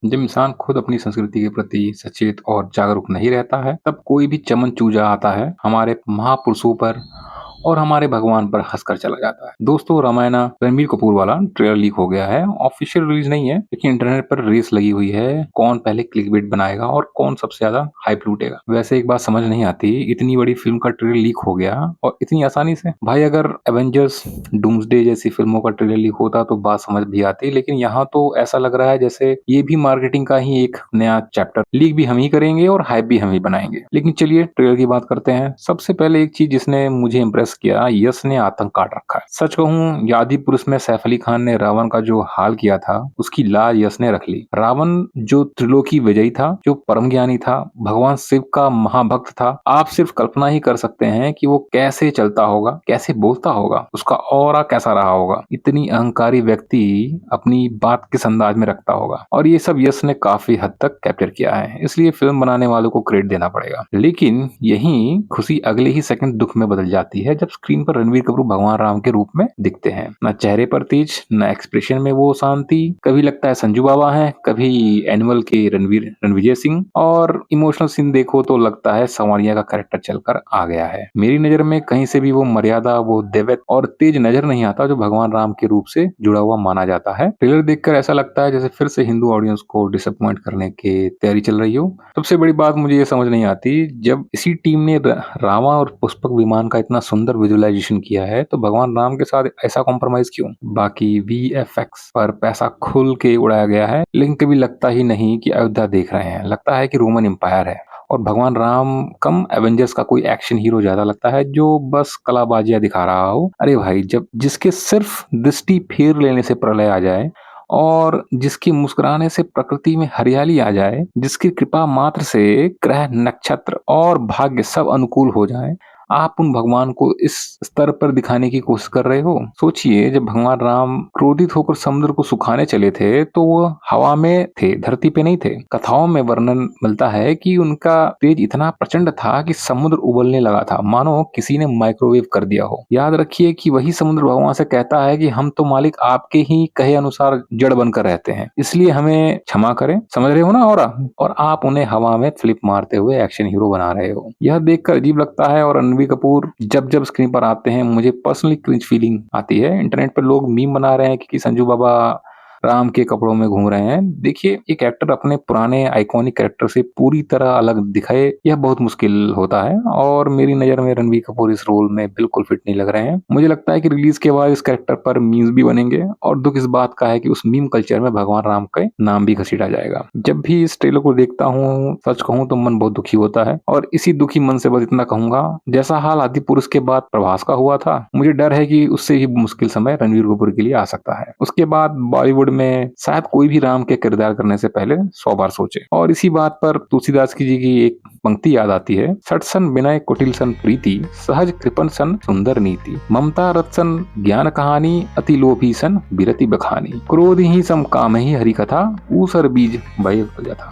जब इंसान खुद अपनी संस्कृति के प्रति सचेत और जागरूक नहीं रहता है, तब कोई भी चमन चूजा आता है हमारे महापुरुषों पर और हमारे भगवान पर हंसकर चला जाता है। दोस्तों, रामायणा रणबीर कपूर वाला ट्रेलर लीक हो गया है। ऑफिशियल रिलीज नहीं है, लेकिन इंटरनेट पर रेस लगी हुई है कौन पहले क्लिकबेट बनाएगा और कौन सबसे ज्यादा हाइप लूटेगा। वैसे एक बात समझ नहीं आती, इतनी बड़ी फिल्म का ट्रेलर लीक हो गया और इतनी आसानी से। भाई, अगर एवेंजर्स डूम्सडे जैसी फिल्मों का ट्रेलर लीक होता तो बात समझ भी आती, लेकिन यहाँ तो ऐसा लग रहा है जैसे ये भी मार्केटिंग का ही एक नया चैप्टर। लीक भी हम ही करेंगे और हाइप भी हम ही बनाएंगे। लेकिन चलिए ट्रेलर की बात करते हैं। सबसे पहले एक चीज जिसने मुझे इंप्रेस किया, यश ने आतंक काट रखा है। सच कहूं, यादी पुरुष में सैफ अली खान ने रावण का जो हाल किया था, उसकी लाज यश ने रख ली। रावण जो त्रिलोकी विजयी था, जो परम ज्ञानी था, भगवान शिव का महाभक्त था। आप सिर्फ कल्पना ही कर सकते हैं कि वो कैसे चलता होगा, कैसे बोलता होगा, उसका ऑरा कैसा रहा होगा। इतनी अहंकारी व्यक्ति अपनी बात किस अंदाज में रखता होगा। और ये सब यश ने काफी हद तक कैप्चर किया है, इसलिए फिल्म बनाने वालों को क्रेडिट देना पड़ेगा। लेकिन यही खुशी अगले ही सेकंड दुख में बदल जाती है जब स्क्रीन पर रणवीर कपूर भगवान राम के रूप में दिखते हैं। न चेहरे पर तेज, न एक्सप्रेशन में वो शांति। कभी लगता है संजू बाबा है, कभी एनिमल के रणविजय सिंह, और इमोशनल सीन देखो तो लगता है संवरिया का कैरेक्टर चलकर आ गया है। मेरी नजर में कहीं से भी वो मर्यादा, वो देवत्व और तेज नजर नहीं आता जो भगवान राम के रूप से जुड़ा हुआ माना जाता है। ट्रेलर देखकर ऐसा लगता है जैसे फिर से हिंदू ऑडियंस को डिसअपॉइंट करने की तैयारी चल रही हो। सबसे बड़ी बात मुझे ये समझ नहीं आती, जब इसी टीम ने रामा और पुष्पक विमान का इतना सुंदर विजुअलाइजेशन किया है, तो भगवान राम के साथ ऐसा कॉम्प्रोमाइज क्यों? बाकी वीएफएक्स पर पैसा खुल के उड़ाया गया है, लेकिन कभी लगता ही नहीं कि अयोध्या देख रहे हैं। लगता है कि रोमन एम्पायर है। और भगवान राम कम एवेंजर्स का कोई एक्शन हीरो ज्यादा लगता है जो बस कलाबाजियां दिखा रहा हो। अरे भाई, जब जिसके सिर्फ दृष्टि फेर लेने से प्रलय आ जाए, और जिसकी मुस्कुराने से प्रकृति में हरियाली आ जाए, जिसकी कृपा मात्र से ग्रह नक्षत्र और भाग्य सब अनुकूल हो जाए, आप उन भगवान को इस स्तर पर दिखाने की कोशिश कर रहे हो। सोचिए, जब भगवान राम क्रोधित होकर समुद्र को सुखाने चले थे तो वो हवा में थे, धरती पे नहीं थे। कथाओं में वर्णन मिलता है कि उनका तेज इतना प्रचंड था कि समुद्र उबलने लगा था, मानो किसी ने माइक्रोवेव कर दिया हो। याद रखिए कि वही समुद्र भगवान से कहता है कि हम तो मालिक आपके ही कहे अनुसार जड़ बनकर रहते हैं, इसलिए हमें क्षमा करें। समझ रहे हो ना? और आप उन्हें हवा में फ्लिप मारते हुए एक्शन हीरो बना रहे हो। यह देखकर अजीब लगता है। और रणबीर कपूर जब जब स्क्रीन पर आते हैं, मुझे पर्सनली क्रिंज फीलिंग आती है। इंटरनेट पर लोग मीम बना रहे हैं कि संजू बाबा राम के कपड़ों में घूम रहे हैं। देखिए, एक एक्टर अपने पुराने आइकॉनिक कैरेक्टर से पूरी तरह अलग दिखाए, यह बहुत मुश्किल होता है। और मेरी नजर में रणबीर कपूर इस रोल में बिल्कुल फिट नहीं लग रहे हैं। मुझे लगता है कि रिलीज के बाद इस कैरेक्टर पर मीम्स भी बनेंगे, और दुख इस बात का है कि उस मीम कल्चर में भगवान राम का नाम भी घसीटा जाएगा। जब भी इस ट्रेलर को देखता हूँ, सच कहूँ तो मन बहुत दुखी होता है। और इसी दुखी मन से बस इतना कहूंगा, जैसा हाल आदि पुरुष के बाद प्रभास का हुआ था, मुझे डर है कि उससे ही मुश्किल समय रणवीर कपूर के लिए आ सकता है। उसके बाद बॉलीवुड में शायद कोई भी राम के किरदार करने से पहले 100 बार सोचे। और इसी बात पर तुलसीदास जी की एक पंक्ति याद आती है, सठ सन विनय कुटिल सन प्रीति, सहज कृपन सन सुंदर नीति, ममता रत सन ज्ञान कहानी, अति लोभी सन बिरति बखानी, क्रोध ही सम काम ही हरि कथा, ऊसर बीज भय था।